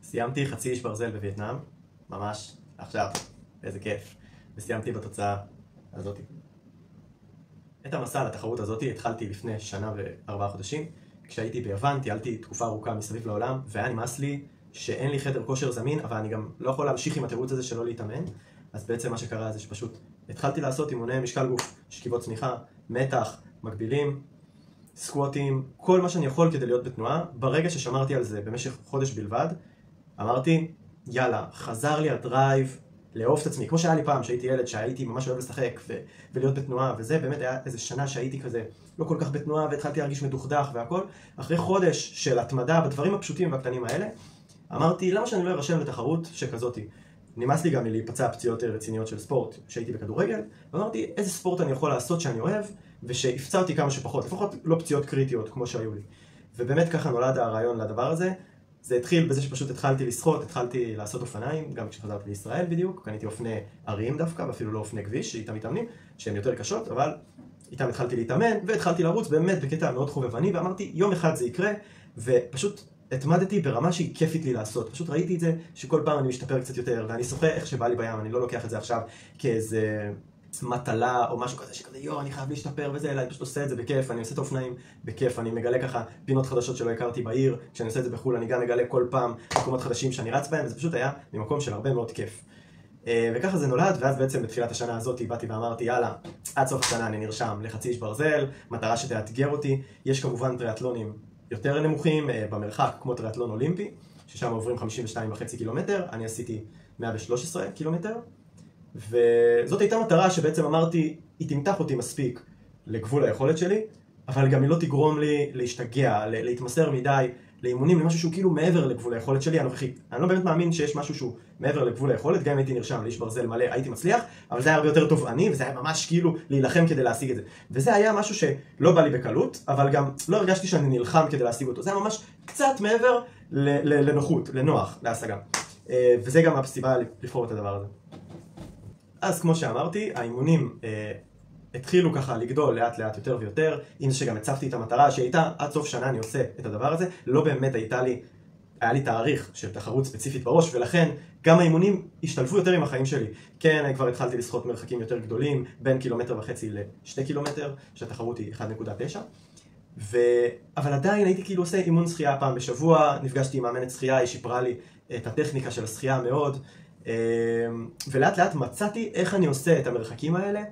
סיימתי חצי איש ברזל בווייטנאם, ממש עכשיו, איזה כיף. וסיימתי בתוצאה הזאת. את המסע לתחרות הזאת התחלתי לפני שנה ו4 חודשים. כשהייתי ביוון, טיילתי תקופה ארוכה מסביב לעולם, והיה נמאס לי שאין לי חדר כושר זמין, אבל אני גם לא יכול להמשיך עם התירוץ הזה שלא להתאמן. אז בעצם מה שקרה זה שפשוט התחלתי לעשות אימוני משקל גוף, שכיבות צניחה, מתח, מקבילים, סקווטים, כל מה שאני יכול כדי להיות בתנועה. ברגע ששמרתי על זה במשך חודש בלבד, אמרתי, יאללה, חזר לי הדרייב לאהוב את עצמי. כמו שהיה לי פעם, שהייתי ילד, שהייתי ממש אוהב לשחק ולהיות בתנועה, וזה באמת היה איזה שנה שהייתי כזה לא כל כך בתנועה, והתחלתי להרגיש מדוכדך והכל. אחרי חודש של התמדה בדברים הפשוטים והקטנים האלה, אמרתי, למה שאני לא ארשם לתחרות שכזאתי? נמאס לי גם להיפצע פציעות רציניות של ספורט, שהייתי בכדורגל, ואמרתי, איזה ספורט אני יכול לעשות שאני אוהב, ושיפצע אותי כמה שפחות, לפחות לא פציעות קריטיות כמו שהיו לי. ובאמת ככה נולד הרעיון לדבר הזה. זה התחיל בזה שפשוט התחלתי לשחות, התחלתי לעשות אופניים, גם כשחזרתי לישראל בדיוק, קניתי אופני ערים דווקא, ואפילו לא אופני כביש, שאיתם מתאמנים, שהן יותר קשות, אבל איתם התחלתי להתאמן, והתחלתי לרוץ באמת בקטע מאוד חובבני, ואמרתי, יום אחד זה יקרה, ופשוט התמדתי ברמה שהיא כיפית לי לעשות. פשוט ראיתי את זה שכל פעם אני משתפר קצת יותר, ואני שוחה איך שבא לי בים, אני לא לוקח את זה עכשיו כאיזה מטלה או משהו כזה שכזה אני חייב להשתפר וזה, אלא אני פשוט עושה את זה בכיף, אני עושה את האופניים בכיף, אני מגלה ככה פינות חדשות שלא הכרתי בעיר, כשאני עושה את זה בחול אני גם מגלה כל פעם מקומות חדשים שאני רץ בהם, וזה פשוט היה ממקום של הרבה מאוד כיף. וככה זה נולד, ואז בעצם בתחילת השנה הזאת באתי ואמרתי, יאללה, עד סוף השנה אני נרשם לחצי איש ברזל, מטרה שתאתגר אותי. יש כמובן טריאטלונים יותר נמוכים במרחק, כמו טריאטלון אולימפי, ששם עוברים 52.5 קילומטר, אני עשיתי 113 קילומטר. וזאת הייתה מטרה שבעצם אמרתי, היא תמתח אותי מספיק לגבול היכולת שלי, אבל גם היא לא תגרום לי להשתגע, להתמסר מדי לאימונים, למשהו שהוא כאילו מעבר לגבול היכולת שלי הנוכחית. אני לא באמת מאמין שיש משהו שהוא מעבר לגבול היכולת, גם אם הייתי נרשם לאיש ברזל מלא, הייתי מצליח, אבל זה היה הרבה יותר תובעני, וזה היה ממש כאילו להילחם כדי להשיג את זה. וזה היה משהו שלא בא לי בקלות, אבל גם לא הרגשתי שאני נלחם כדי להשיג אותו. זה היה ממש קצת מעבר לנוחות, לנוח, להשגה. וזה גם הסיבה לבחור את הדבר הזה. אז כמו שאמרתי, האימונים התחילו ככה לגדול לאט לאט יותר ויותר, עם זה שגם הצבתי את המטרה שהייתה עד סוף שנה אני עושה את הדבר הזה. לא באמת היה לי תאריך של תחרות ספציפית בראש, ולכן גם האימונים השתלבו יותר עם החיים שלי. כן, אני כבר התחלתי לשחות מרחקים יותר גדולים, בין 1.5 קילומטר ל2 קילומטר, שהתחרות היא 1.9. אבל עדיין הייתי כאילו עושה אימון שחייה פעם בשבוע, נפגשתי עם מאמנת שחייה, היא שיפרה לי את הטכניקה של השחייה מאוד, ולאט לאט מצאתי איך אני עושה את המרחקים האלה,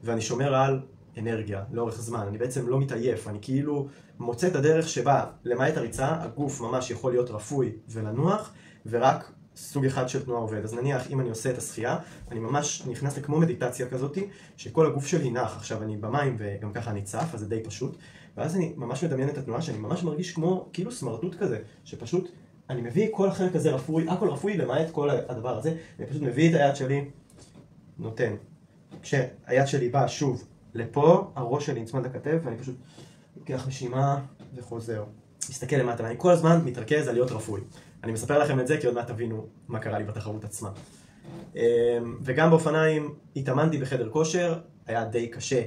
ואני שומר על אנרגיה לאורך זמן. אני בעצם לא מתעייף, אני כאילו מוצא את הדרך שבה למעט הריצה הגוף ממש יכול להיות רפוי ולנוח, ורק סוג אחד של תנועה עובד. אז נניח אם אני עושה את השחייה, אני ממש נכנס לכמו מדיטציה כזאת, שכל הגוף שלי נח. עכשיו אני במים וגם ככה אני צף, אז זה די פשוט, ואז אני ממש מדמיין את התנועה שאני ממש מרגיש כמו כאילו סמרטוט כזה, שפשוט אני מביא כל החלק הזה רפוי, הכל רפוי למעט כל הדבר הזה, אני פשוט מביא את היד שלי, נותן. כשהיד שלי באה שוב לפה, הראש שלי נצמד לכתף, ואני פשוט לוקח נשימה וחוזר. מסתכל למטה, ואני כל הזמן מתרכז על להיות רפוי. אני מספר לכם את זה כי עוד מעט תבינו מה קרה לי בתחרות עצמה. וגם באופניים התאמנתי בחדר כושר, היה די קשה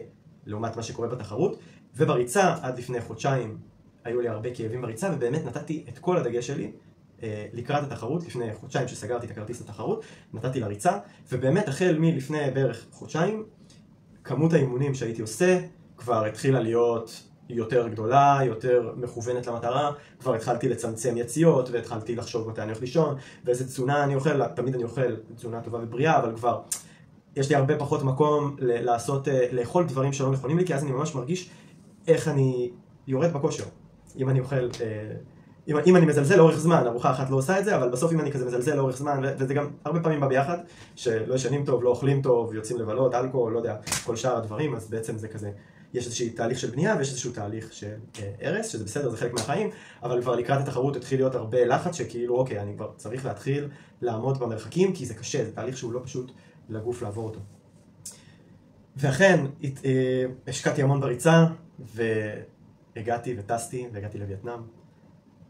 לעומת מה שקורה בתחרות, ובריצה עד לפני חודשיים היו לי הרבה כאבים בריצה, ובאמת נתתי את כל הדגש שלי לקראת התחרות. לפני חודשיים שסגרתי את הכרטיס לתחרות, נתתי לריצה, ובאמת החל מלפני בערך חודשיים, כמות האימונים שהייתי עושה כבר התחילה להיות יותר גדולה, יותר מכוונת למטרה. כבר התחלתי לצמצם יציאות, והתחלתי לחשוב מתי אני הולך לישון, ואיזה תזונה אני אוכל. תמיד אני אוכל תזונה טובה ובריאה, אבל כבר יש לי הרבה פחות מקום לאכול דברים שלא נכונים לי, כי אז אני ממש מרגיש איך אני יורד בכושר. אם אני אוכל, אם אני מזלזל לאורך זמן, ארוחה אחת לא עושה את זה, אבל בסוף אם אני כזה מזלזל לאורך זמן, וזה גם הרבה פעמים בא ביחד, שלא ישנים טוב, לא אוכלים טוב, יוצאים לבלות, אלכוהול, לא יודע, כל שאר הדברים, אז בעצם זה כזה, יש איזשהו תהליך של בנייה ויש איזשהו תהליך של הרס, שזה בסדר, זה חלק מהחיים, אבל כבר לקראת התחרות התחיל להיות הרבה לחץ, שכאילו, אוקיי, אני כבר צריך להתחיל לעמוד במרחקים, כי זה קשה, זה תהליך שהוא לא פשוט לגוף לעבור אותו. ואכן, השקעתי המון בריצה, והגעתי וטסתי, והגעתי לווייטנאם,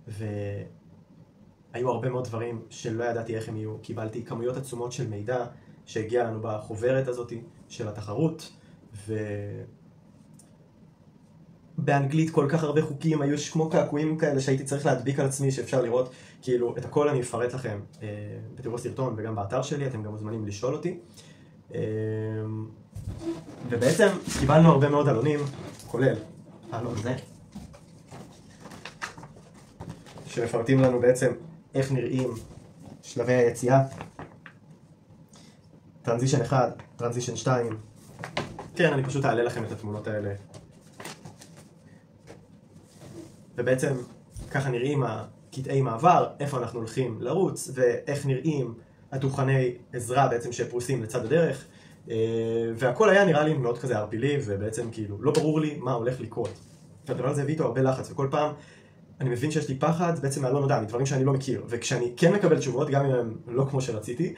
והיו הרבה מאוד דברים שלא ידעתי איך הם יהיו. קיבלתי כמויות עצומות של מידע שהגיע לנו בחוברת הזאת של התחרות, ובאנגלית כל כך הרבה חוקים, היו כמו קעקועים כאלה שהייתי צריך להדביק על עצמי שאפשר לראות, כאילו, את הכל אני אפרט לכם בתיאור הסרטון וגם באתר שלי, אתם גם מוזמנים לשאול אותי. ובעצם קיבלנו הרבה מאוד עלונים, כולל העלון זה, שמפרטים לנו בעצם איך נראים שלבי היציאה. טרנזישן 1, טרנזישן 2. כן, אני פשוט אעלה לכם את התמונות האלה. ובעצם ככה נראים הקטעי מעבר, איפה אנחנו הולכים לרוץ, ואיך נראים הדוכני עזרה בעצם שפרוסים לצד הדרך. והכל היה נראה לי מאוד כזה ערפילי, ובעצם כאילו לא ברור לי מה הולך לקרות. והדבר הזה הביא איתו הרבה לחץ, וכל פעם אני מבין שיש לי פחד בעצם מהלא נודע, מדברים שאני לא מכיר. וכשאני כן מקבל תשובות, גם אם הם לא כמו שרציתי,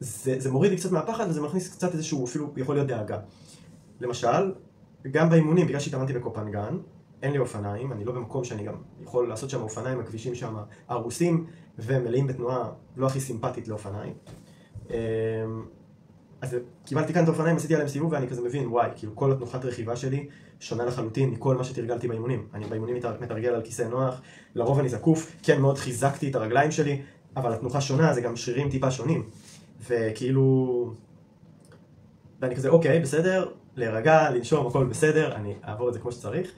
זה מוריד לי קצת מהפחד, וזה מכניס קצת איזשהו, אפילו יכול להיות דאגה. למשל, גם באימונים, בגלל שהתאמנתי בקופנגן, אין לי אופניים, אני לא במקום שאני גם יכול לעשות שם אופניים, הכבישים שם הרוסים ומלאים בתנועה לא הכי סימפטית לאופניים. אז קיבלתי כאן את האופניים, עשיתי עליהם סיבוב ואני כזה מבין, וואי, כאילו כל התנוחת רכיבה שלי שונה לחלוטין מכל מה שתרגלתי באימונים. אני באימונים מתרגל על כיסא נוח, לרוב אני זקוף, כן מאוד חיזקתי את הרגליים שלי, אבל התנוחה שונה, זה גם שרירים טיפה שונים. וכאילו... ואני כזה, אוקיי, בסדר, להירגע, לנשום, הכל בסדר, אני אעבור את זה כמו שצריך.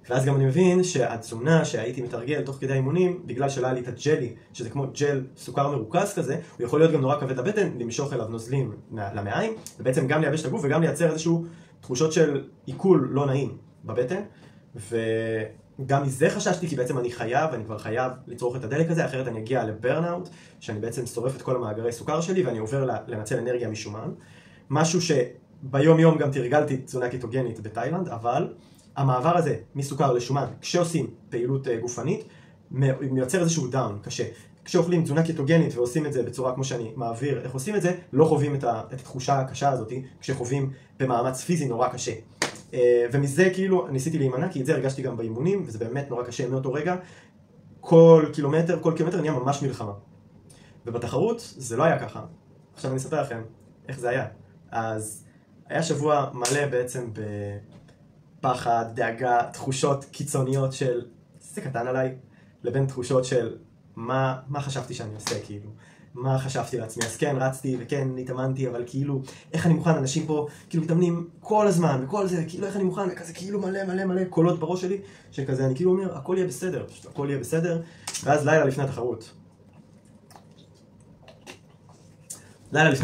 ואז גם אני מבין שהתזונה שהייתי מתרגל תוך כדי האימונים, בגלל שלא היה לי את הג'לי, שזה כמו ג'ל סוכר מרוכז כזה, הוא יכול להיות גם נורא כבד לבטן, למשוך אליו נוזלים למעיים, ובעצם גם לייבש את הגוף וגם לייצר איזשהו תחושות של עיכול לא נעים בבטן. וגם מזה חששתי, כי בעצם אני כבר חייב לצרוך את הדלק הזה, אחרת אני אגיע לברנאוט, שאני בעצם שורף את כל המאגרי סוכר שלי, ואני עובר לנצל אנרגיה משומן. משהו שביום יום גם תרגלתי תזונה קיטוגנית בתאילנד, אבל המעבר הזה מסוכר לשומן, כשעושים פעילות גופנית, מייצר איזשהו דאון קשה. כשאוכלים תזונה קיטוגנית ועושים את זה בצורה כמו שאני מעביר איך עושים את זה, לא חווים את התחושה הקשה הזאת, כשחווים במאמץ פיזי נורא קשה. ומזה כאילו ניסיתי להימנע, כי את זה הרגשתי גם באימונים, וזה באמת נורא קשה מאותו רגע. כל קילומטר נהיה ממש מלחמה. ובתחרות זה לא היה ככה. עכשיו אני אספר לכם איך זה היה. אז היה שבוע מלא בעצם פחד, דאגה, תחושות קיצוניות של זה קטן עליי, לבין תחושות של מה חשבתי שאני עושה, כאילו, מה חשבתי לעצמי. אז כן, רצתי וכן, התאמנתי, אבל כאילו, איך אני מוכן, אנשים פה, כאילו, מתאמנים כל הזמן, וכל זה, כאילו, איך אני מוכן, וכזה, כאילו, מלא קולות בראש שלי, שכזה, אני כאילו אומר, הכל יהיה בסדר, פשוט הכל יהיה בסדר. ואז לילה לפני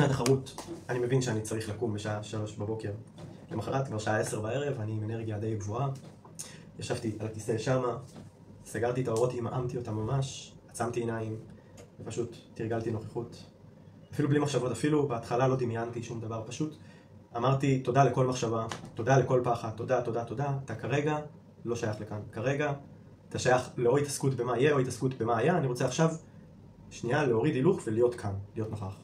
התחרות, אני מבין שאני צריך לקום בשעה 3 בבוקר. למחרת, כבר שעה 10 בערב, אני עם אנרגיה די גבוהה. ישבתי על הכיסא שמה, סגרתי את האורות, אמאמתי אותם ממש, עצמתי עיניים, ופשוט תרגלתי נוכחות. אפילו בלי מחשבות, אפילו בהתחלה לא דמיינתי שום דבר, פשוט אמרתי תודה לכל מחשבה, תודה לכל פחד, תודה, אתה כרגע לא שייך לכאן. כרגע אתה שייך לא התעסקות במה יהיה או התעסקות במה היה, אני רוצה עכשיו שנייה להוריד הילוך ולהיות כאן, להיות נוכח.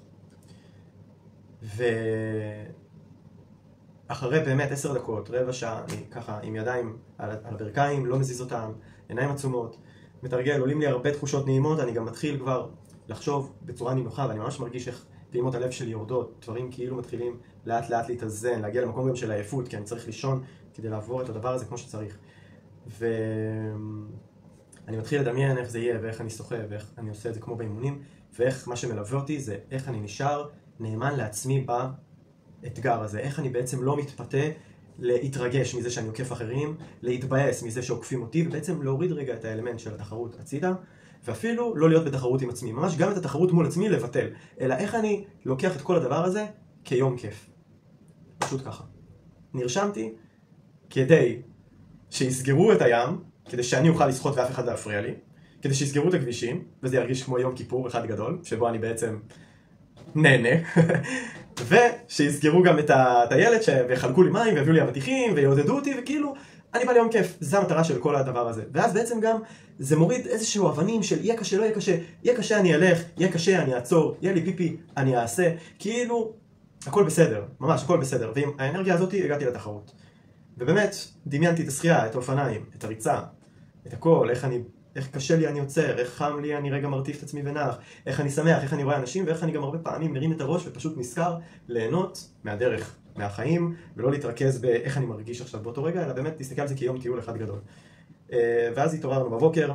אחרי באמת 10 דקות, רבע שעה, אני ככה עם ידיים על הברכיים, לא מזיז אותם, עיניים עצומות, מתרגל, עולים לי הרבה תחושות נעימות, אני גם מתחיל כבר לחשוב בצורה נינוחה, ואני ממש מרגיש איך פעימות הלב שלי יורדות, דברים כאילו מתחילים לאט לאט להתאזן, להגיע למקום גם של העייפות, כי אני צריך לישון כדי לעבור את הדבר הזה כמו שצריך. ואני מתחיל לדמיין איך זה יהיה, ואיך אני שוחה, ואיך אני עושה את זה כמו באימונים, ואיך מה שמלווה אותי זה איך אני נשאר נאמן לעצמי באתגר הזה, איך אני בעצם לא מתפתה להתרגש מזה שאני עוקף אחרים, להתבאס מזה שעוקפים אותי, ובעצם להוריד רגע את האלמנט של התחרות הצידה, ואפילו לא להיות בתחרות עם עצמי, ממש גם את התחרות מול עצמי לבטל, אלא איך אני לוקח את כל הדבר הזה כיום כיף. פשוט ככה. נרשמתי כדי שיסגרו את הים, כדי שאני אוכל לשחות ואף אחד לא יפריע לי, כדי שיסגרו את הכבישים, וזה ירגיש כמו יום כיפור אחד גדול, שבו אני בעצם נהנה, ושיסגרו גם את הילד ויחלקו לי מים ויביאו לי אבטיחים ויעודדו אותי, וכאילו אני בא ליום כיף. זה המטרה של כל הדבר הזה. ואז בעצם גם זה מוריד איזשהו אבנים של יהיה קשה, לא יהיה קשה, יהיה קשה אני אלך, יהיה קשה אני אעצור, יהיה לי פיפי אני אעשה, כאילו הכל בסדר, ממש הכל בסדר. ועם האנרגיה הזאת הגעתי לתחרות, ובאמת דמיינתי את השחייה, את האופניים, את הריצה, את הכל, איך קשה לי אני עוצר, איך חם לי אני רגע מרטיף את עצמי ונח, איך אני שמח, איך אני רואה אנשים, ואיך אני גם הרבה פעמים מרים את הראש ופשוט נזכר ליהנות מהדרך, מהחיים, ולא להתרכז באיך אני מרגיש עכשיו באותו רגע, אלא באמת להסתכל על זה כיום טיול אחד גדול. ואז התעוררנו בבוקר,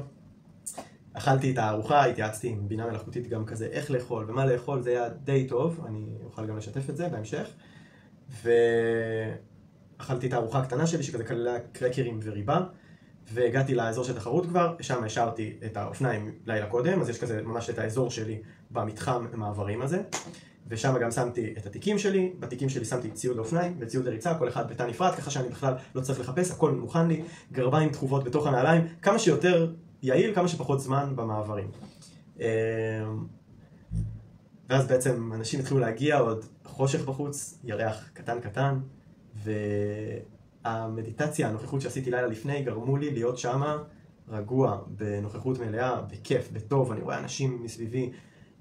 אכלתי את הארוחה, התייעצתי עם בינה מלאכותית גם כזה איך לאכול ומה לאכול, זה היה די טוב, אני אוכל גם לשתף את זה בהמשך. ואכלתי את הארוחה הקטנה שלי שכזה כללה קרקרים וריבה, והגעתי לאזור של תחרות כבר, שם השארתי את האופניים לילה קודם, אז יש כזה ממש את האזור שלי במתחם מעברים הזה, ושם גם שמתי את התיקים שלי, בתיקים שלי שמתי ציוד לאופניים וציוד לריצה, כל אחד בתא נפרד, ככה שאני בכלל לא צריך לחפש, הכל מוכן לי, גרביים תחובות בתוך הנעליים, כמה שיותר יעיל, כמה שפחות זמן במעברים. ואז בעצם אנשים התחילו להגיע, עוד חושך בחוץ, ירח קטן קטן, והמדיטציה, הנוכחות שעשיתי לילה לפני, גרמו לי להיות שמה רגוע, בנוכחות מלאה, בכיף, בטוב, אני רואה אנשים מסביבי,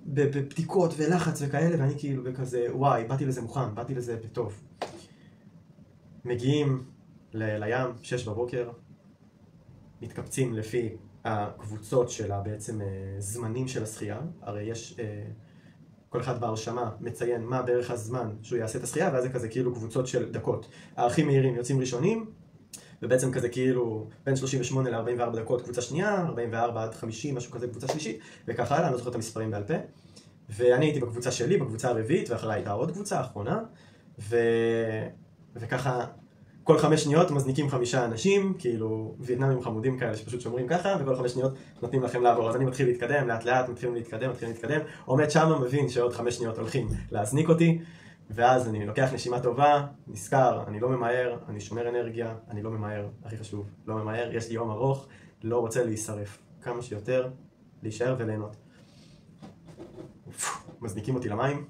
בפתיקות ולחץ וכאלה, ואני כאילו בכזה, וואי, באתי לזה מוכן, באתי לזה בטוב. מגיעים לים, 6 בבוקר, מתקבצים לפי הקבוצות של בעצם זמנים של השחייה, הרי יש, כל אחד בהרשמה מציין מה בערך הזמן שהוא יעשה את השחייה, ואז זה כזה כאילו קבוצות של דקות. הערכים מהירים יוצאים ראשונים, ובעצם כזה כאילו בין 38 ל-44 דקות קבוצה שנייה, 44 עד 50, משהו כזה קבוצה שלישית, וככה הלאה, אני לא זוכר את המספרים בעל פה. ואני הייתי בקבוצה שלי, בקבוצה הרביעית, ואחריי הייתה עוד קבוצה האחרונה, וככה כל 5 שניות מזניקים 5 אנשים, כאילו וייטנאמים חמודים כאלה שפשוט שומרים ככה, וכל 5 שניות נותנים לכם לעבור. אז אני מתחיל להתקדם, לאט לאט מתחילים להתקדם, עומד שמה, מבין שעוד 5 שניות הולכים להזניק אותי, ואז אני לוקח נשימה טובה, נזכר, אני לא ממהר, אני שומר אנרגיה, אני לא ממהר, הכי חשוב, לא ממהר, יש לי יום ארוך, לא רוצה להישרף, כמה שיותר, להישאר וליהנות. מזניקים אותי למים,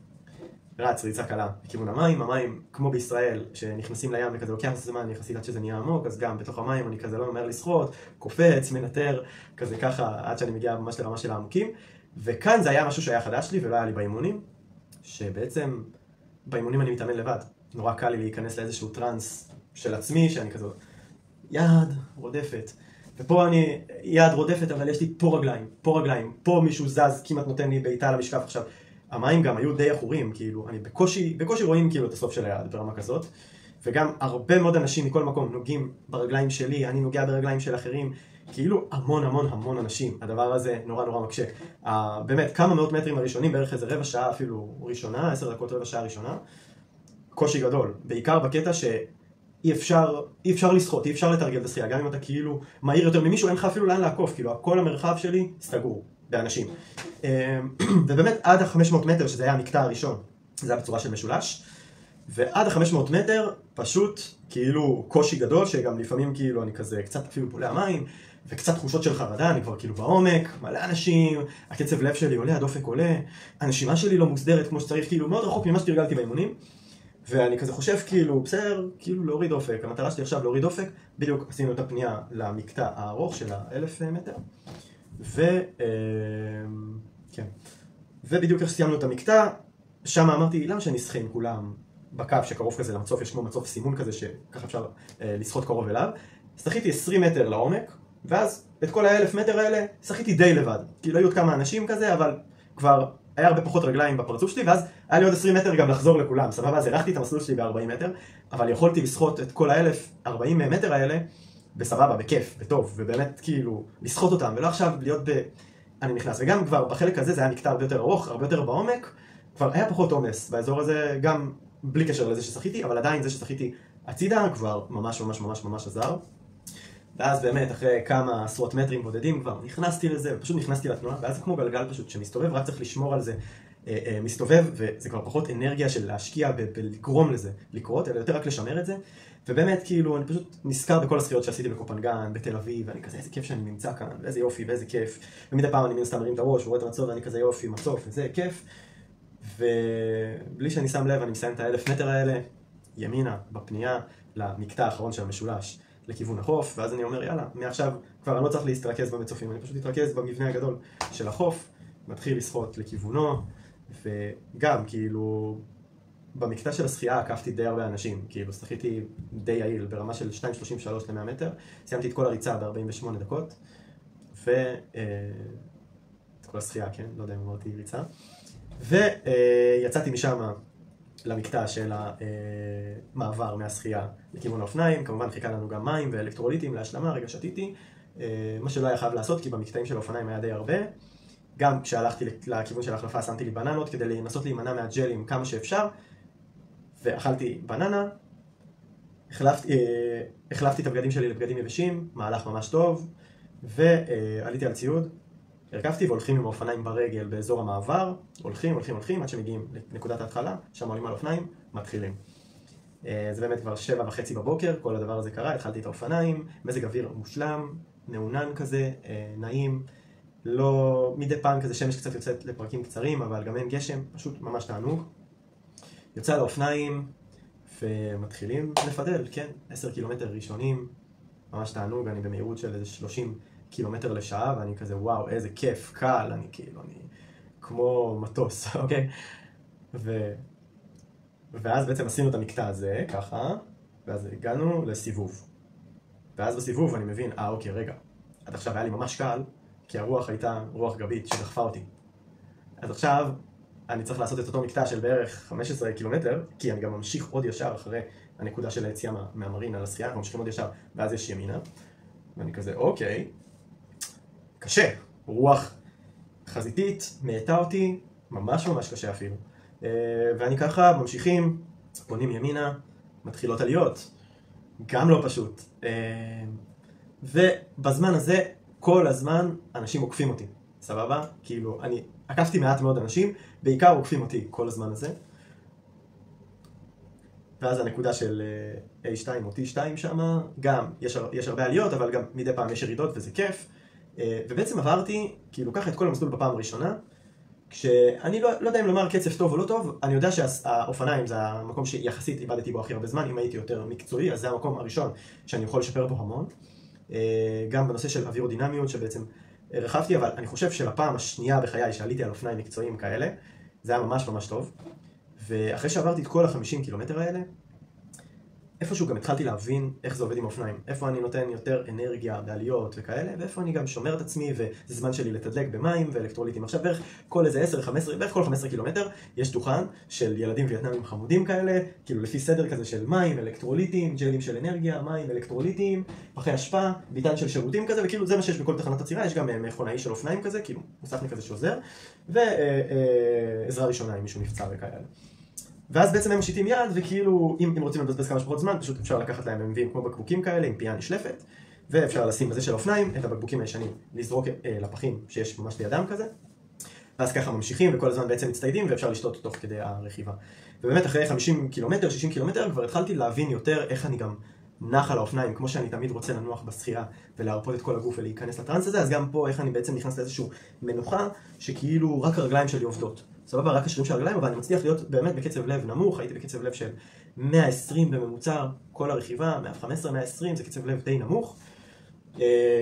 רץ ריצה קלה בכיוון המים, המים כמו בישראל שנכנסים לים וכזה לוקח זמן יחסית עד שזה נהיה עמוק, אז גם בתוך המים אני כזה לא ממהר לשחות, קופץ, מנטר, כזה ככה עד שאני מגיע ממש לרמה של העמוקים, וכאן זה היה משהו שהיה חדש לי ולא היה לי באימונים, שבעצם באימונים אני מתאמן לבד, נורא קל לי להיכנס לאיזשהו טרנס של עצמי שאני כזה יד רודפת, ופה אני יד רודפת אבל יש לי פה רגליים, פה מישהו זז כמעט נותן לי בעיטה על המשקף. עכשיו המים גם היו די עכורים, כאילו, אני בקושי רואים כאילו את הסוף של היד ברמה כזאת, וגם הרבה מאוד אנשים מכל מקום נוגעים ברגליים שלי, אני נוגע ברגליים של אחרים, כאילו המון אנשים, הדבר הזה נורא מקשה. באמת, כמה מאות מטרים הראשונים, בערך איזה רבע שעה אפילו ראשונה, 10 דקות רבע שעה ראשונה, קושי גדול, בעיקר בקטע שאי אפשר לשחות, אי אפשר לתרגל את השחייה, גם אם אתה כאילו מהיר יותר ממישהו, אין לך אפילו לאן לעקוף, כאילו, כל המרחב שלי סגור. באנשים. ובאמת עד ה-500 מטר, שזה היה המקטע הראשון, זה היה בצורה של משולש, ועד ה-500 מטר פשוט כאילו קושי גדול, שגם לפעמים כאילו אני כזה קצת אפילו פולה המים, וקצת תחושות של חרדה, אני כבר כאילו בעומק, מלא אנשים, הקצב לב שלי עולה, הדופק עולה, הנשימה שלי לא מוסדרת כמו שצריך, כאילו מאוד רחוק ממה שתרגלתי באימונים, ואני כזה חושב כאילו, בסדר, כאילו להוריד אופק, המטרה שלי עכשיו להוריד אופק, בדיוק עשינו את הפנייה למקטע הארוך של ה-1000 מטר, כן. ובדיוק איך שסיימנו את המקטע, שם אמרתי, למה שנסחה עם כולם בקו שקרוב כזה למצוף, יש כמו מצוף סימון כזה שככה אפשר לשחות קרוב אליו, שחיתי 20 מטר לעומק, ואז את כל ה-1000 מטר האלה שחיתי די לבד, כאילו היו עוד כמה אנשים כזה, אבל כבר היה הרבה פחות רגליים בפרצוף שלי, ואז היה לי עוד 20 מטר גם לחזור לכולם, סבבה, אז הרחתי את המסלול שלי ב-40 מטר, אבל יכולתי לשחות את כל ה-1040 מטר האלה, בסבבה, בכיף, בטוב, ובאמת כאילו לשחות אותם, ולא עכשיו להיות אני נכנס, וגם כבר בחלק הזה זה היה מקטע הרבה יותר ארוך, הרבה יותר בעומק, כבר היה פחות עומס באזור הזה, גם בלי קשר לזה ששחיתי, אבל עדיין זה ששחיתי הצידה כבר ממש עזר. ואז באמת אחרי כמה עשרות מטרים בודדים כבר נכנסתי לזה, ופשוט נכנסתי לתנועה, ואז זה כמו גלגל פשוט שמסתובב, רק צריך לשמור על זה, מסתובב, וזה כבר פחות אנרגיה של להשקיע ולגרום לזה לקרות, אלא יותר רק לשמר את זה. ובאמת כאילו אני פשוט נזכר בכל השחיות שעשיתי בקופנגן, בתל אביב, ואני כזה איזה כיף שאני נמצא כאן, ואיזה יופי ואיזה כיף, ומדי פעם אני מן סתם מרים את הראש ורואה את המצוף ואני כזה יופי, מצוף, וזה כיף, ובלי שאני שם לב אני מסיים את ה-1000 מטר האלה ימינה בפנייה למקטע האחרון של המשולש לכיוון החוף, ואז אני אומר יאללה, מעכשיו כבר אני לא צריך להתרכז במצופים, אני פשוט אתרכז במבנה הגדול של החוף, מתחיל לשחות לכיוונו, וגם כאילו במקטע של השחייה עקפתי די הרבה אנשים, כאילו שחיתי די יעיל ברמה של 2.33 ל-100 מטר, סיימתי את כל הריצה ב-48 דקות, את כל השחייה, כן? לא יודע אם אמרתי ריצה, ויצאתי משם למקטע של המעבר מהשחייה לכיוון האופניים, כמובן חיכה לנו גם מים ואלקטרוליטים להשלמה, רגע שתיתי, מה שלא היה חייב לעשות, כי במקטעים של האופניים היה די הרבה. גם כשהלכתי לכיוון של ההחלפה שמתי לי בננות כדי לנסות להימנע מהג'לים כמה שאפשר, ואכלתי בננה, החלפתי את הבגדים שלי לבגדים יבשים, מהלך ממש טוב, ועליתי על ציוד, הרכבתי והולכים עם האופניים ברגל באזור המעבר, הולכים עד שמגיעים לנקודת ההתחלה, שם עולים על אופניים, מתחילים. זה באמת כבר 7:30 בבוקר, כל הדבר הזה קרה, התחלתי את האופניים, מזג אוויר מושלם, נעונן כזה, נעים, לא מדי פעם כזה שמש קצת יוצאת לפרקים קצרים, אבל גם אין גשם, פשוט ממש תענוג. יוצא על האופניים ומתחילים לפדל, כן, 10 קילומטר ראשונים, ממש תענוג, אני במהירות של איזה 30 קילומטר לשעה, ואני כזה וואו, איזה כיף, קל, אני כמו מטוס, אוקיי? ואז בעצם עשינו את המקטע הזה, ככה, ואז הגענו לסיבוב. ואז בסיבוב אני מבין, אוקיי, רגע, עד עכשיו היה לי ממש קל, כי הרוח הייתה רוח גבית שדחפה אותי. אז עכשיו אני צריך לעשות את אותו מקטע של בערך 15 קילומטר, כי אני גם ממשיך עוד ישר אחרי הנקודה של היציאה מהמרינה לשחייה, אנחנו ממשיכים עוד ישר, ואז יש ימינה, ואני כזה, אוקיי, קשה, רוח חזיתית, מעטה אותי, ממש קשה אפילו. ואני ככה ממשיכים, פונים ימינה, מתחילות עליות, גם לא פשוט. ובזמן הזה, כל הזמן אנשים עוקפים אותי, סבבה? כאילו, אני עקפתי מעט מאוד אנשים, בעיקר עוקפים אותי כל הזמן הזה. ואז הנקודה של A2 או T2 שם, גם יש הרבה עליות, אבל גם מדי פעם יש ירידות וזה כיף. ובעצם עברתי, כאילו, ככה את כל המסלול בפעם הראשונה, כשאני לא יודע אם לומר קצב טוב או לא טוב, אני יודע שהאופניים זה המקום שיחסית איבדתי בו הכי הרבה זמן, אם הייתי יותר מקצועי, אז זה המקום הראשון שאני יכול לשפר בו המון. גם בנושא של אווירודינמיות שבעצם רחבתי, אבל אני חושב שלפעם השנייה בחיי שעליתי על אופניים מקצועיים כאלה, זה היה ממש טוב. ואחרי שעברתי את כל ה-50 קילומטר האלה, איפשהו גם התחלתי להבין איך זה עובד עם אופניים. איפה אני נותן יותר אנרגיה בעליות וכאלה, ואיפה אני גם שומר את עצמי, וזה זמן שלי לתדלק במים ואלקטרוליטים. עכשיו בערך כל איזה 10-15, בערך כל 15 קילומטר, יש דוכן של ילדים וייטנאמים חמודים כאלה, כאילו לפי סדר כזה של מים, אלקטרוליטים, ג'לים של אנרגיה, מים, אלקטרוליטים, פחי אשפה, ביטן של שירותים כזה, וכאילו זה מה שיש בכל תחנת עצירה, יש גם מכונאי של אופניים כזה, כאילו מוסכניק כזה שעוזר, ועזרה ראשונה אם מישהו נפצע וכאלה. ואז בעצם הם משיתים יד, וכאילו, אם רוצים לבזבז כמה שפחות זמן, פשוט אפשר לקחת להם, הם מביאים כמו בקבוקים כאלה, עם פייה נשלפת, ואפשר לשים בזה של אופניים, את הבקבוקים הישנים, לזרוק לפחים שיש ממש לידם כזה, ואז ככה ממשיכים, וכל הזמן בעצם מצטיידים, ואפשר לשתות תוך כדי הרכיבה. ובאמת אחרי 50 קילומטר, 60 קילומטר, כבר התחלתי להבין יותר איך אני גם נח על האופניים, כמו שאני תמיד רוצה לנוח בשחייה, ולהרפות את כל הגוף ולהיכנס לטרנס הזה, אז גם פה איך אני בעצם נכנס לאיזשהו מנוחה, שכאילו רק הרגליים שלי עובדות. סבבה, רק השרירים של הרגליים, אבל אני מצליח להיות באמת בקצב לב נמוך, הייתי בקצב לב של 120 בממוצע, כל הרכיבה, 115, 120, זה קצב לב די נמוך,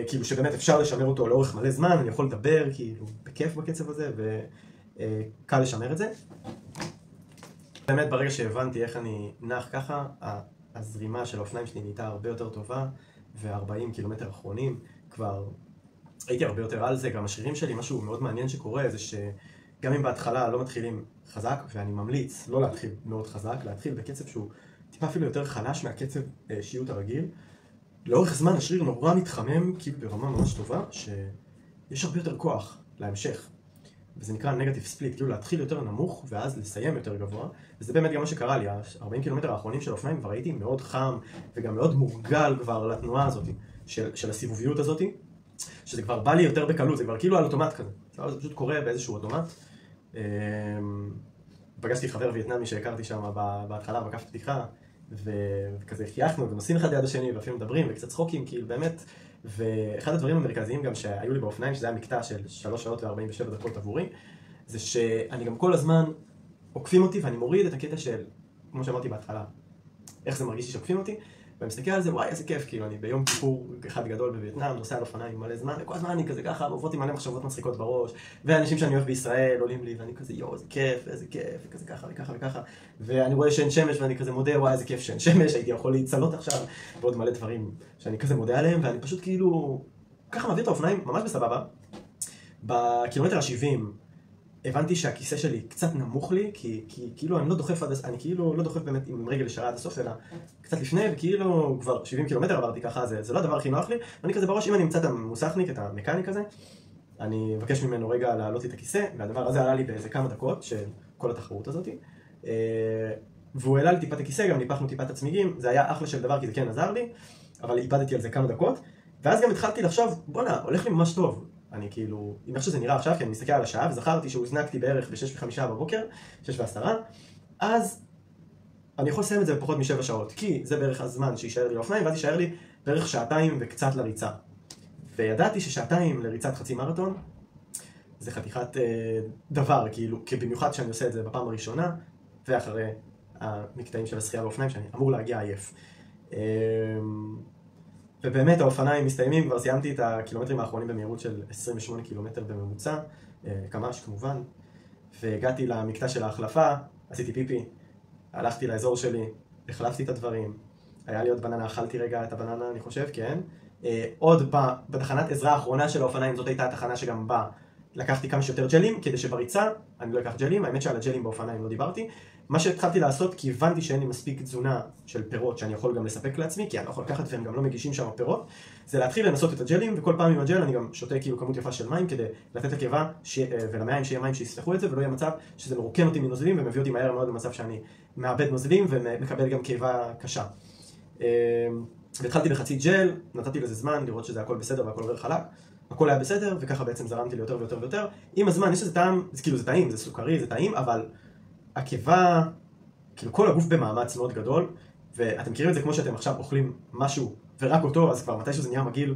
כאילו שבאמת אפשר לשמר אותו לאורך מלא זמן, אני יכול לדבר כאילו בכיף בקצב הזה, וקל לשמר את זה. באמת ברגע שהבנתי איך אני נח ככה, הזרימה של האופניים שלי נהייתה הרבה יותר טובה, ו-40 קילומטר אחרונים כבר הייתי הרבה יותר על זה, גם השרירים שלי, משהו מאוד מעניין שקורה, זה גם אם בהתחלה לא מתחילים חזק, ואני ממליץ לא להתחיל מאוד חזק, להתחיל בקצב שהוא טיפה אפילו יותר חלש מהקצב שיעוט הרגיל. לאורך זמן השריר נורא מתחמם, כאילו ברמה ממש טובה, שיש הרבה יותר כוח להמשך. וזה נקרא נגטיב ספליט, כאילו להתחיל יותר נמוך, ואז לסיים יותר גבוה. וזה באמת גם מה שקרה לי, ה-40 קילומטר האחרונים של אופניים כבר הייתי מאוד חם, וגם מאוד מורגל כבר לתנועה הזאת, של הסיבוביות הזאת, שזה כבר בא לי יותר בקלות, זה כבר כאילו על אוטומט כזה. זה פשוט קורה באיזשהו אוטומט. פגשתי חבר וייטנאמי שהכרתי שם בהתחלה בקף פתיחה, וכזה חייכנו ונוסעים אחד ליד השני ואפילו מדברים וקצת צחוקים, כאילו באמת. ואחד הדברים המרכזיים גם שהיו לי באופניים, שזה היה מקטע של 3 שעות ו47 דקות עבורי, זה שאני גם כל הזמן עוקפים אותי ואני מוריד את הקטע של, כמו שאמרתי בהתחלה, איך זה מרגיש שעוקפים אותי, ואני מסתכל על זה, וואי, איזה כיף, כאילו, אני ביום כיפור אחד גדול בווייטנאם, נוסע על אופניים מלא זמן, וכל הזמן אני כזה ככה, עוברות עם מלא מחשבות מצחיקות בראש, ואנשים שאני אוהב בישראל עולים לי, ואני כזה, יואו, איזה כיף, וכזה ככה וככה וככה, ואני רואה שאין שמש, ואני כזה מודה, וואי, איזה כיף שאין שמש, הייתי יכול להצלות עכשיו, ועוד מלא דברים שאני כזה מודה עליהם, ואני פשוט כאילו, ככה מעביר את האופניים, ממש בסבבה, בקילומטר ה-70, הבנתי שהכיסא שלי קצת נמוך לי, כי כאילו אני לא דוחף אני כאילו לא דוחף באמת עם רגל ישרה עד הסוף, אלא קצת לפני, וכאילו כבר 70 קילומטר עברתי ככה, זה לא הדבר הכי נוח לי, ואני כזה בראש, אם אני אמצא את המוסכניק, את המקאניק הזה, אני אבקש ממנו רגע להעלות לי את הכיסא, והדבר הזה עלה לי באיזה כמה דקות של כל התחרות הזאת, והוא העלה לי טיפת הכיסא, גם ניפחנו טיפת הצמיגים, זה היה אחלה של דבר כי זה כן עזר לי, אבל איבדתי על זה כמה דקות, ואז גם התחלתי לחשוב, בוא'נה, הולך לי ממש טוב. אני כאילו, אם איך שזה נראה עכשיו, כי אני מסתכל על השעה, וזכרתי שהוזנקתי בערך ב-6:05 בבוקר, 6:10, אז אני יכול לסיים את זה בפחות מ7 שעות, כי זה בערך הזמן שישאר לי לאופניים, ואז יישאר לי בערך שעתיים וקצת לריצה. וידעתי ששעתיים לריצת חצי מרתון, זה חתיכת דבר, כאילו, במיוחד שאני עושה את זה בפעם הראשונה, ואחרי המקטעים של השחייה באופניים, שאני אמור להגיע עייף. ובאמת האופניים מסתיימים, כבר סיימתי את הקילומטרים האחרונים במהירות של 28 קילומטר בממוצע, קמ"ש כמובן, והגעתי למקטע של ההחלפה, עשיתי פיפי, הלכתי לאזור שלי, החלפתי את הדברים, היה לי עוד בננה, אכלתי רגע את הבננה, אני חושב, כן. עוד בתחנת עזרה האחרונה של האופניים, זאת הייתה התחנה שגם בה לקחתי כמה שיותר ג'לים, כדי שבריצה אני לא אקח ג'לים, האמת שעל הג'לים באופניים לא דיברתי. מה שהתחלתי לעשות, כי הבנתי שאין לי מספיק תזונה של פירות שאני יכול גם לספק לעצמי, כי אני לא יכול לקחת והם גם לא מגישים שם פירות, זה להתחיל לנסות את הג'לים, וכל פעם עם הג'ל אני גם שותה כאילו כמות יפה של מים, כדי לתת לקיבה ולמעיים שיהיה מים שיסלחו את זה, ולא יהיה מצב שזה מרוקן אותי מנוזלים, ומביא אותי מהר מאוד למצב שאני מאבד נוזלים ומקבל גם קיבה קשה. והתחלתי בחצי ג'ל, נתתי לזה זמן לראות שזה הכל בסדר והכל עובר חלק, הכל היה בסדר, וככה בעצם זרמתי לי יותר ויותר ויותר. עם הזמן יש איזה טעם, כאילו זה טעים, זה סוכרי, זה טעים, אבל הקיבה, כאילו כל הגוף במאמץ מאוד גדול, ואתם מכירים את זה כמו שאתם עכשיו אוכלים משהו ורק אותו, אז כבר מתישהו זה נהיה מגעיל,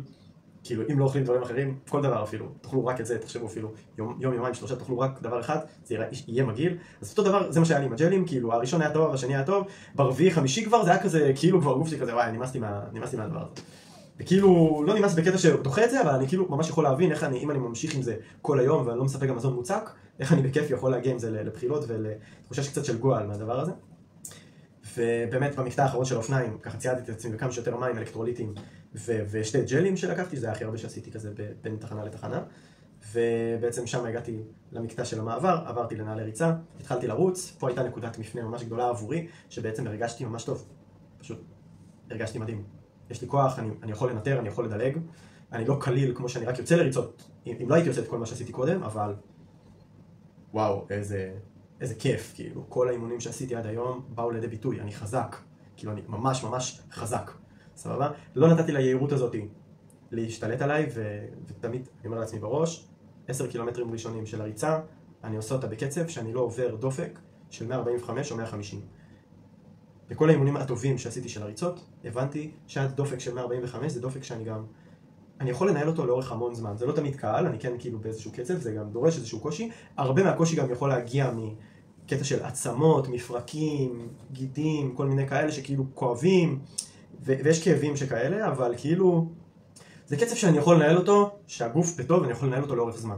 כאילו אם לא אוכלים דברים אחרים, כל דבר אפילו, תאכלו רק את זה, תחשבו אפילו יומיים, שלושה, תאכלו רק דבר אחד, זה יהיה מגעיל. אז אותו דבר, זה מה שהיה לי עם הג'לים, כאילו הראשון היה טוב, השני היה טוב, ברביעי, חמישי כבר, זה היה כזה, כאילו כבר הגוף שלי כזה, וואי, נמאסתי מהדבר הזה. וכאילו, לא נמאס בקטע שדוחה את זה, אבל אני כאילו ממש יכול להבין איך אם אני ממשיך עם זה כל היום, ואני לא מספק גם מזון מוצק, איך אני בכיף יכול להגיע עם זה לבחילות ולתחושה שקצת של גועל מהדבר הזה. ובאמת במקטע האחרון של האופניים, ככה ציידתי את עצמי בכמה שיותר מים, אלקטרוליטים ושתי ג'לים שלקחתי, שזה היה הכי הרבה שעשיתי כזה בין תחנה לתחנה. ובעצם שם הגעתי למקטע של המעבר, עברתי לנעלי ריצה, התחלתי לרוץ, פה הייתה נקודת מפנה ממש גדולה עבורי, שבעצם הרגשתי ממש טוב, פשוט הרגשתי מדהים. יש לי כוח, אני יכול לנטר, אני יכול לדלג, אני לא קליל כמו שאני רק יוצא לריצות, אם לא הייתי יוצא את כל מה שעשיתי קודם, אבל וואו, איזה כיף, כאילו, כל האימונים שעשיתי עד היום באו לידי ביטוי, אני חזק, כאילו אני ממש ממש חזק, סבבה? לא נתתי ליהירות הזאת להשתלט עליי, ותמיד אני אומר לעצמי בראש, 10 קילומטרים ראשונים של הריצה, אני עושה אותה בקצב שאני לא עובר דופק של 145 או 150. בכל האימונים הטובים שעשיתי של הריצות, הבנתי שעד דופק של 145 זה דופק שאני גם, אני יכול לנהל אותו לאורך המון זמן, זה לא תמיד קל, אני כן כאילו באיזשהו קצב, זה גם דורש איזשהו קושי, הרבה מהקושי גם יכול להגיע מקטע של עצמות, מפרקים, גידים, כל מיני כאלה שכאילו כואבים, ויש כאבים שכאלה, אבל כאילו, זה קצב שאני יכול לנהל אותו, שהגוף בטוב ואני יכול לנהל אותו לאורך זמן.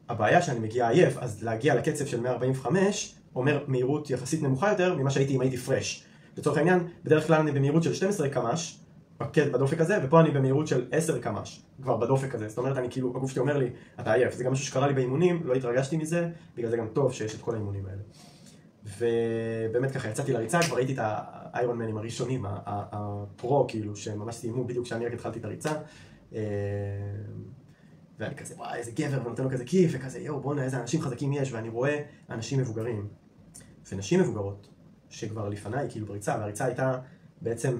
הבעיה שאני מגיע עייף, אז להגיע לקצב של 145, אומר מהירות יחסית נמוכה יותר ממה שהייתי אם הייתי פרש. לצורך העניין, בדרך כלל אני במהירות של 12 קמ"ש, בדופק הזה, ופה אני במהירות של 10 קמ"ש, כבר בדופק הזה. זאת אומרת, אני כאילו, הגוף שלי אומר לי, אתה עייף. זה גם משהו שקרה לי באימונים, לא התרגשתי מזה, בגלל זה גם טוב שיש את כל האימונים האלה. ובאמת ככה, יצאתי לריצה, כבר ראיתי את האיירון מנים הראשונים, הפרו כאילו, שממש סיימו בדיוק כשאני רק התחלתי את הריצה. ואני כזה, וואי, איזה גבר, ונותן לו כזה כיף, וכזה, יואו, בוא'נה, איזה אנשים חזקים יש, ואני רואה אנשים מבוגרים. ונשים מבוגרות, שכבר לפניי, כאילו בריצה, והריצה הייתה בעצם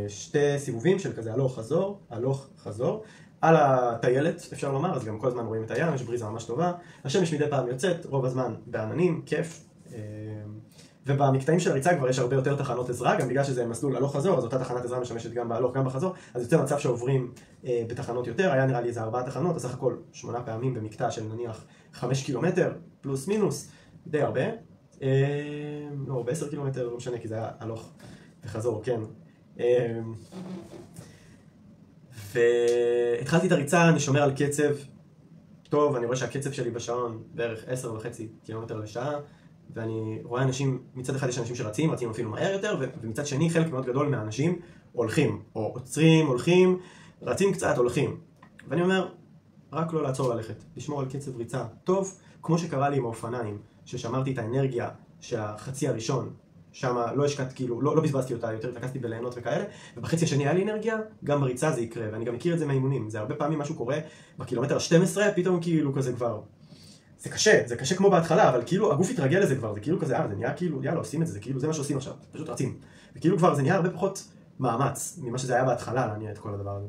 שתי סיבובים של כזה הלוך חזור, הלוך חזור, על הטיילת, אפשר לומר, אז גם כל הזמן רואים את הים, יש בריזה ממש טובה, השמש מדי פעם יוצאת, רוב הזמן בעננים, כיף, ובמקטעים של הריצה כבר יש הרבה יותר תחנות עזרה, גם בגלל שזה מסלול הלוך חזור, אז אותה תחנת עזרה משמשת גם בהלוך, גם בחזור, אז יוצא מצב שעוברים בתחנות יותר, היה נראה לי איזה 4 תחנות, אז סך הכל 8 פעמים במקטע של נניח 5 קילומטר, פלוס מינוס, די הרבה, לא, ב10 קילומטר, לא משנה, כי זה היה הלוך וחזור, כן. והתחלתי את הריצה, אני שומר על קצב טוב, אני רואה שהקצב שלי בשעון בערך 10.5 קילומטר לשעה, ואני רואה אנשים, מצד אחד יש אנשים שרצים אפילו מהר יותר, ומצד שני חלק מאוד גדול מהאנשים הולכים, או עוצרים, הולכים, רצים קצת, הולכים. ואני אומר, רק לא לעצור ללכת, לשמור על קצב ריצה טוב, כמו שקרה לי עם האופניים, ששמרתי את האנרגיה שהחצי הראשון, שם לא השקעתי, כאילו, לא בזבזתי אותה, יותר התעקסתי בליהנות וכאלה, ובחצי השני היה לי אנרגיה, גם בריצה זה יקרה, ואני גם מכיר את זה מהאימונים, זה הרבה פעמים משהו קורה בקילומטר ה-12, פתאום כאילו כזה כבר, זה קשה כמו בהתחלה, אבל כאילו הגוף התרגל לזה כבר, זה כאילו כזה, זה נהיה כאילו, יאללה, עושים את זה, זה כאילו, זה מה שעושים עכשיו, פשוט רצים, וכאילו כבר זה נהיה הרבה פחות מאמץ ממה שזה היה בהתחלה להניע את כל הדבר הזה.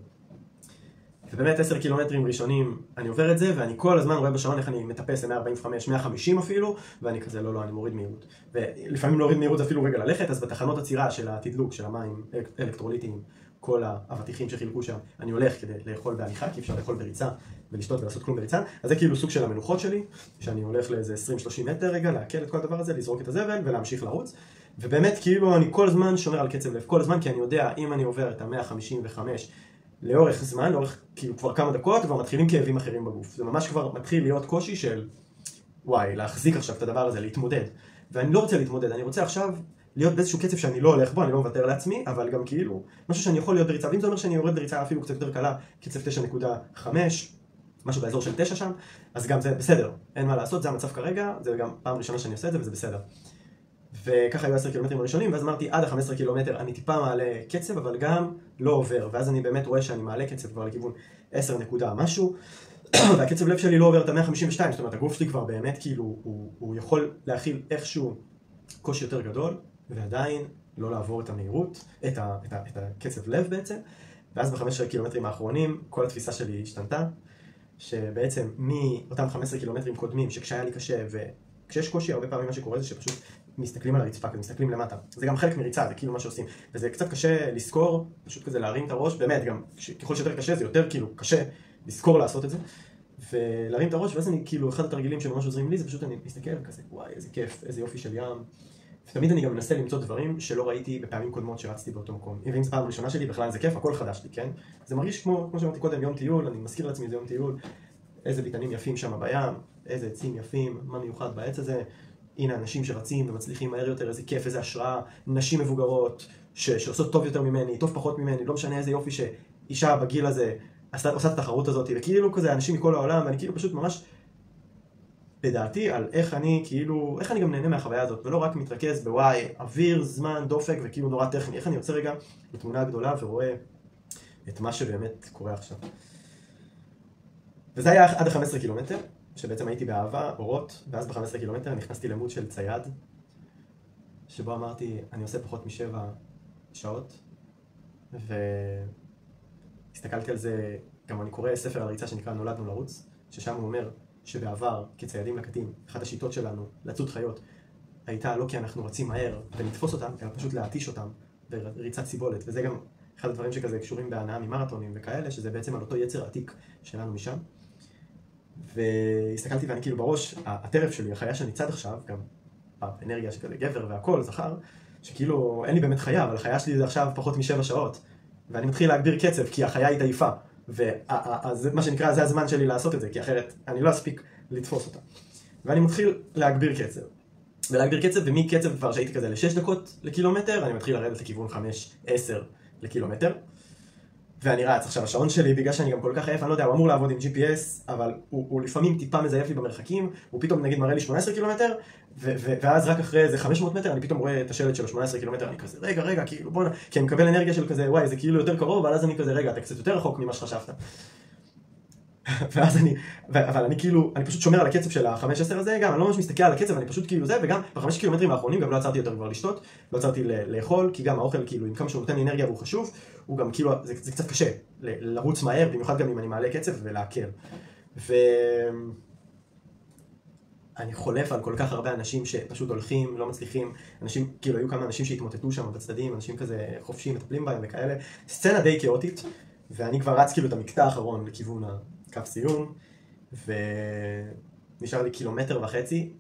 ובאמת 10 קילומטרים ראשונים אני עובר את זה, ואני כל הזמן רואה בשעון איך אני מטפס ל-145, 150 אפילו, ואני כזה לא, אני מוריד מהירות. ולפעמים להוריד מהירות זה אפילו רגע ללכת, אז בתחנות עצירה של התדלוק, של המים אלקטרוליטיים, כל האבטיחים שחילקו שם, אני הולך כדי לאכול בהליכה, כי אפשר לאכול בריצה ולשתות ולעשות כלום בריצה. אז זה כאילו סוג של המנוחות שלי, שאני הולך לאיזה 20-30 מטר רגע, להקל את כל הדבר הזה, לזרוק את הזבל ולהמשיך לרוץ. ובאמת כאילו אני כל הזמן שומר על קצב לב, כל הזמן, כי אני יודע אם אני עובר את ה-155 לאורך זמן, לאורך כאילו כבר כמה דקות, כבר מתחילים כאבים אחרים בגוף. זה ממש כבר מתחיל להיות קושי של וואי, להחזיק עכשיו את הדבר הזה, להתמודד. ואני לא רוצה להתמודד, אני רוצה עכשיו להיות באיזשהו קצב שאני לא הולך בו, אני לא מוותר לעצמי, אבל גם כאילו, משהו שאני יכול להיות בריצה, ואם זה אומר שאני יורד בריצה אפילו קצת יותר קלה, קצב 9.5, משהו באזור של 9 שם, אז גם זה בסדר, אין מה לעשות, זה המצב כרגע, זה גם פעם ראשונה שאני עושה את זה וזה בסדר. וככה היו 10 קילומטרים הראשונים, ואז אמרתי עד ה-15 קילומטר אני טיפה מעלה קצב, אבל גם לא עובר, ואז אני באמת רואה שאני מעלה קצב כבר לכיוון 10 נקודה משהו, והקצב לב שלי לא עובר את ה-152, זאת אומרת הגוף שלי כבר באמת כאילו, הוא יכול להכיל איכשהו קושי יותר גדול, ועדיין לא לעבור את המהירות, את הקצב לב בעצם, ואז ב-15 קילומטרים האחרונים כל התפיסה שלי השתנתה, שבעצם מאותם 15 קילומטרים קודמים, שכשהיה לי קשה וכשיש קושי הרבה פעמים מה שקורה זה שפשוט מסתכלים על הרצפה, מסתכלים למטה. זה גם חלק מריצה, זה כאילו מה שעושים. וזה קצת קשה לזכור, פשוט כזה להרים את הראש, באמת, גם ככל שיותר קשה, זה יותר כאילו קשה לזכור לעשות את זה. ולהרים את הראש, ואז אני כאילו, אחד התרגילים שממש עוזרים לי, זה פשוט אני מסתכל כזה, וואי, איזה כיף, איזה יופי של ים. ותמיד אני גם מנסה למצוא דברים שלא ראיתי בפעמים קודמות שרצתי באותו מקום. אם זה פעם ראשונה שלי, בכלל זה כיף, הכל חדש לי, כן? זה מרגיש כמו שאמרתי קודם, יום טיול, אני מזכיר לעצמי זה יום טיול, איזה ביטנים יפים שם בים, איזה עצים יפים, מה מיוחד בעץ הזה. הנה אנשים שרצים ומצליחים מהר יותר, איזה כיף, איזה השראה, נשים מבוגרות שעושות טוב יותר ממני, טוב פחות ממני, לא משנה איזה יופי שאישה בגיל הזה עושה את התחרות הזאת, וכאילו כזה אנשים מכל העולם, ואני כאילו פשוט ממש בדעתי על איך אני גם נהנה מהחוויה הזאת, ולא רק מתרכז בוואי, אוויר, זמן, דופק, וכאילו נורא טכני, איך אני יוצא רגע בתמונה גדולה ורואה את מה שבאמת קורה עכשיו. וזה היה עד ה-15 קילומטר. שבעצם הייתי באהבה, אורות, ואז ב-15 קילומטר נכנסתי למוד של צייד, שבו אמרתי, אני עושה פחות מ7 שעות, והסתכלתי על זה, גם אני קורא ספר על ריצה שנקרא נולדנו לרוץ, ששם הוא אומר שבעבר, כציידים לקטים, אחת השיטות שלנו לצוד חיות, הייתה לא כי אנחנו רצים מהר ולתפוס אותם, אלא פשוט להתיש אותם בריצת סיבולת, וזה גם אחד הדברים שכזה קשורים בהנאה ממרתונים וכאלה, שזה בעצם על אותו יצר עתיק שלנו משם. והסתכלתי ואני כאילו בראש, הטרף שלי, החיה שאני צד עכשיו, גם האנרגיה שכזה גבר והכל, זכר, שכאילו אין לי באמת חיה, אבל החיה שלי זה עכשיו פחות מ7 שעות, ואני מתחיל להגביר קצב כי החיה היא עייפה, ומה שנקרא זה הזמן שלי לעשות את זה, כי אחרת אני לא אספיק לתפוס אותה. ואני מתחיל להגביר קצב, ומקצב כבר שהייתי כזה ל6 דקות לקילומטר, אני מתחיל לרדת לכיוון 5-10 לקילומטר, ואני רץ. עכשיו, השעון שלי, בגלל שאני גם כל כך עייף, אני לא יודע, הוא אמור לעבוד עם GPS, אבל הוא לפעמים טיפה מזייף לי במרחקים, הוא פתאום נגיד מראה לי 18 קילומטר, ואז רק אחרי איזה 500 מטר, אני פתאום רואה את השלט של 18 קילומטר, אני כזה, רגע, כאילו בוא כי אני מקבל אנרגיה של כזה, וואי, זה כאילו יותר קרוב, אבל אז אני כזה, רגע, אתה קצת יותר רחוק ממה שחשבת. אבל אני כאילו, אני פשוט שומר על הקצב של ה-5-10 הזה, גם אני לא ממש מסתכל על הקצב, אני פשוט כאילו זה, וגם ב5 קילומטרים האחרונים גם לא עצרתי יותר כבר לשתות, לא עצרתי לאכול, כי גם האוכל כאילו, עם כמה שהוא נותן לי אנרגיה והוא חשוב, הוא גם כאילו, זה קצת קשה לרוץ מהר, במיוחד גם אם אני מעלה קצב ולהקל. אני חולף על כל כך הרבה אנשים שפשוט הולכים, לא מצליחים, אנשים, כאילו היו כמה אנשים שהתמוטטו שם בצדדים, אנשים כזה חופשיים, מטפלים בהם וכאלה, סצנה די כאוטית, ואני כבר רץ כאילו את המקטע האחרון לכיוון קו סיום, ונשאר לי 1.5 קילומטר,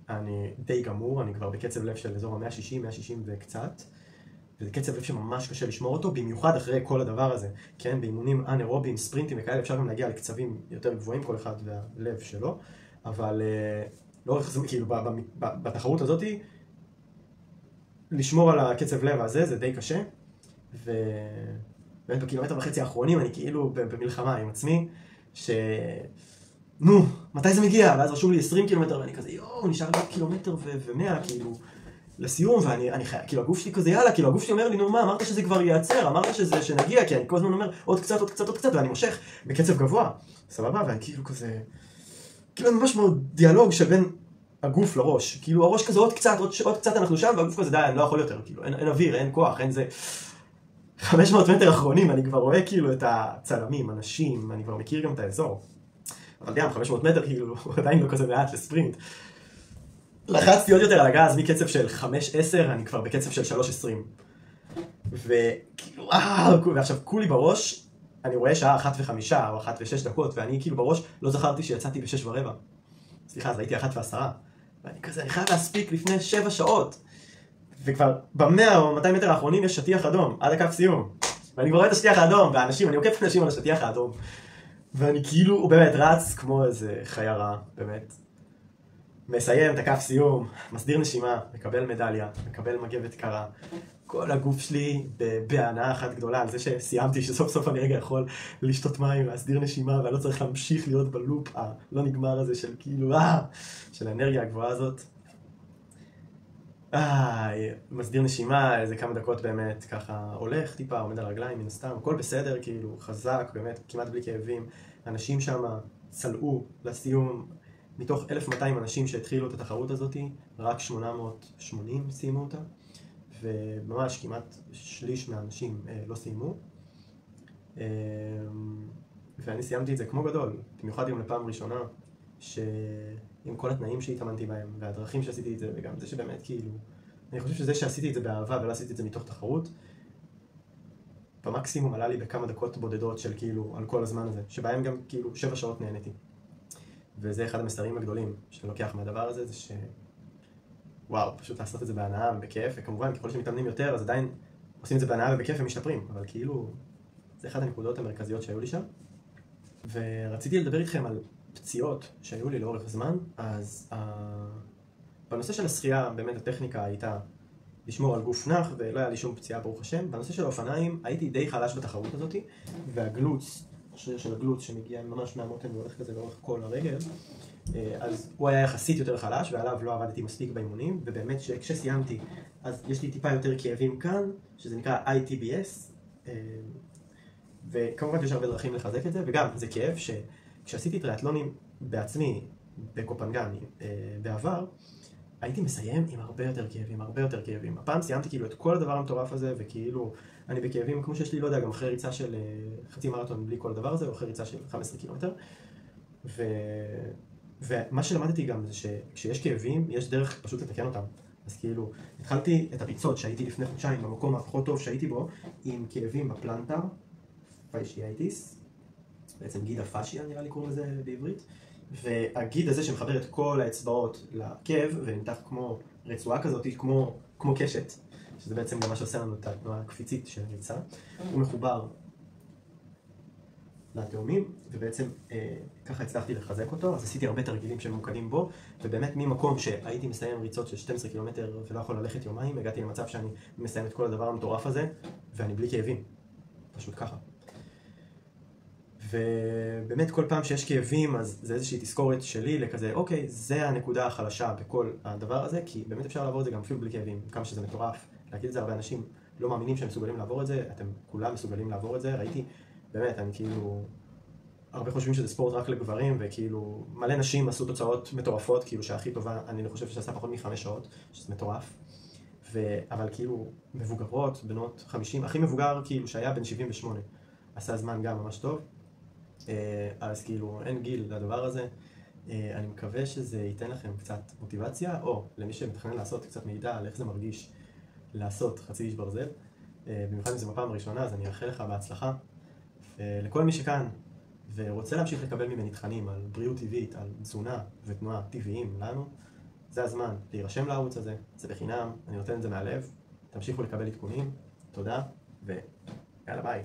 אני די גמור, אני כבר בקצב לב של אזור ה-160, 160 וקצת, וזה קצב לב שממש קשה לשמור אותו, במיוחד אחרי כל הדבר הזה, כן, באימונים אנאירובים, ספרינטים וכאלה, אפשר גם להגיע לקצבים יותר גבוהים, כל אחד והלב שלו, אבל לאורך זמן, כאילו, בתחרות הזאת, לשמור על הקצב לב הזה, זה די קשה, ובאמת ב1.5 קילומטר האחרונים, אני כאילו במלחמה עם עצמי, נו, מתי זה מגיע? ואז רשום לי 20 קילומטר, ואני כזה, יואו, נשאר לי קילומטר ו100, כאילו, לסיום, ואני חייב, כאילו, הגוף שלי כזה, יאללה, כאילו, הגוף שלי אומר לי, נו, מה, אמרת שזה כבר ייעצר, אמרת שנגיע, כי אני כל הזמן אומר, עוד קצת, עוד קצת, עוד קצת, ואני מושך בקצב גבוה, סבבה, ואני כאילו כזה, כאילו, ממש מאוד דיאלוג שבין הגוף לראש, כאילו, הראש כזה, עוד קצת אנחנו שם, והגוף כזה, די, אני לא יכול יותר, כאילו, אין אוויר, אין כוח, אין זה. 500 מטר אחרונים, אני כבר רואה כאילו את הצלמים, אנשים, אני כבר מכיר גם את האזור. אבל גם 500 מטר כאילו, עדיין לא כזה מעט לספרינט. לחצתי עוד יותר על הגז מקצב של 5-10, אני כבר בקצב של 3-20. וכאילו, ועכשיו כולי בראש, אני רואה שעה 1:05 או 1:06, ואני כאילו בראש לא זכרתי שיצאתי ב6:15. סליחה, אז ראיתי 1:10. ואני כזה, אני חייב להספיק לפני 7 שעות. וכבר ב100 או 200 מטר האחרונים יש שטיח אדום, עד הקו סיום. ואני כבר רואה את השטיח האדום, והאנשים, אני עוקף אנשים על השטיח האדום. ואני כאילו, הוא באמת רץ כמו איזה חיירה, באמת. מסיים את הקו סיום, מסדיר נשימה, מקבל מדליה, מקבל מגבת קרה. כל הגוף שלי בהנאה אחת גדולה על זה שסיימתי, שסוף סוף אני רגע יכול לשתות מים, להסדיר נשימה, ואני לא צריך להמשיך להיות בלופ הלא נגמר הזה של כאילו, של האנרגיה הגבוהה הזאת. מסדיר נשימה, איזה כמה דקות באמת, ככה הולך טיפה, עומד על הרגליים, מן הסתם, הכל בסדר, כאילו, חזק, באמת, כמעט בלי כאבים. אנשים שם צלעו לסיום, מתוך 1,200 אנשים שהתחילו את התחרות הזאת, רק 880 סיימו אותה, וממש כמעט שליש מהאנשים לא סיימו. ואני סיימתי את זה כמו גדול, במיוחד גם לפעם ראשונה, עם כל התנאים שהתאמנתי בהם, והדרכים שעשיתי את זה, וגם זה שבאמת כאילו, אני חושב שזה שעשיתי את זה באהבה ולא עשיתי את זה מתוך תחרות, במקסימום עלה לי בכמה דקות בודדות של כאילו, על כל הזמן הזה, שבהם גם כאילו 7 שעות נהניתי. וזה אחד המסרים הגדולים שאני לוקח מהדבר הזה, זה וואו, פשוט לעשות את זה בהנאה ובכיף, וכמובן ככל שמתאמנים יותר, אז עדיין עושים את זה בהנאה ובכיף ומשתפרים, אבל כאילו, זה אחד הנקודות המרכזיות שהיו לי שם. ורציתי לדבר איתכם על פציעות שהיו לי לאורך זמן, אז בנושא של השחייה, באמת הטכניקה הייתה לשמור על גוף נח, ולא היה לי שום פציעה ברוך השם. בנושא של האופניים הייתי די חלש בתחרות הזאת, והגלוץ, השריר של הגלוץ שמגיע ממש מהמותן והולך כזה לאורך כל הרגל, אז הוא היה יחסית יותר חלש, ועליו לא עבדתי מספיק באימונים, ובאמת שכשסיימתי, אז יש לי טיפה יותר כאבים כאן, שזה נקרא ITBS, וכמובן יש הרבה דרכים לחזק את זה, וגם זה כאב שכשעשיתי טריאטלונים בעצמי, בקופנגן, בעבר, הייתי מסיים עם הרבה יותר כאבים. הפעם סיימתי כאילו את כל הדבר המטורף הזה, וכאילו אני בכאבים כמו שיש לי, לא יודע, גם אחרי ריצה של חצי מרתון בלי כל הדבר הזה, או אחרי ריצה של 15 קילומטר. ומה שלמדתי גם זה שכשיש כאבים, יש דרך פשוט לתקן אותם. אז כאילו, התחלתי את הריצות שהייתי לפני חודשיים, במקום הפחות טוב שהייתי בו, עם כאבים בפלנטר, פיישיאטיס, בעצם גיד הפאשיה נראה לי קוראים לזה בעברית, והגיד הזה שמחבר את כל האצבעות לעקב, ונמתח כמו רצועה כזאת, כמו קשת, שזה בעצם גם מה שעושה לנו את התנועה הקפיצית של הריצה, הוא מחובר לתאומים, ובעצם ככה הצלחתי לחזק אותו, אז עשיתי הרבה תרגילים שממוקדים בו, ובאמת ממקום שהייתי מסיים ריצות של 12 קילומטר ולא יכול ללכת יומיים, הגעתי למצב שאני מסיים את כל הדבר המטורף הזה, ואני בלי כאבים, פשוט ככה. ובאמת כל פעם שיש כאבים, אז זה איזושהי תזכורת שלי לכזה, אוקיי, זה הנקודה החלשה בכל הדבר הזה, כי באמת אפשר לעבור את זה גם אפילו בלי כאבים, כמה שזה מטורף. להגיד את זה, הרבה אנשים לא מאמינים שהם מסוגלים לעבור את זה, אתם כולם מסוגלים לעבור את זה, ראיתי, באמת, אני כאילו, הרבה חושבים שזה ספורט רק לגברים, וכאילו, מלא נשים עשו תוצאות מטורפות, כאילו שהכי טובה, אני חושב שעשה פחות מ5 שעות, שזה מטורף. אבל כאילו, מבוגרות, בנות 50, הכי מבוגר כאילו שהיה בן 78, עשה זמן גם ממש טוב. אז כאילו אין גיל לדבר הזה. אני מקווה שזה ייתן לכם קצת מוטיבציה, או למי שמתכנן לעשות קצת מידע על איך זה מרגיש לעשות חצי איש ברזל. במיוחד אם זה בפעם הראשונה, אז אני אאחל לך בהצלחה. לכל מי שכאן ורוצה להמשיך לקבל ממני תכנים על בריאות טבעית, על תזונה ותנועה טבעיים לנו, זה הזמן להירשם לערוץ הזה, זה בחינם, אני נותן את זה מהלב. תמשיכו לקבל עדכונים, תודה, ויאללה ביי.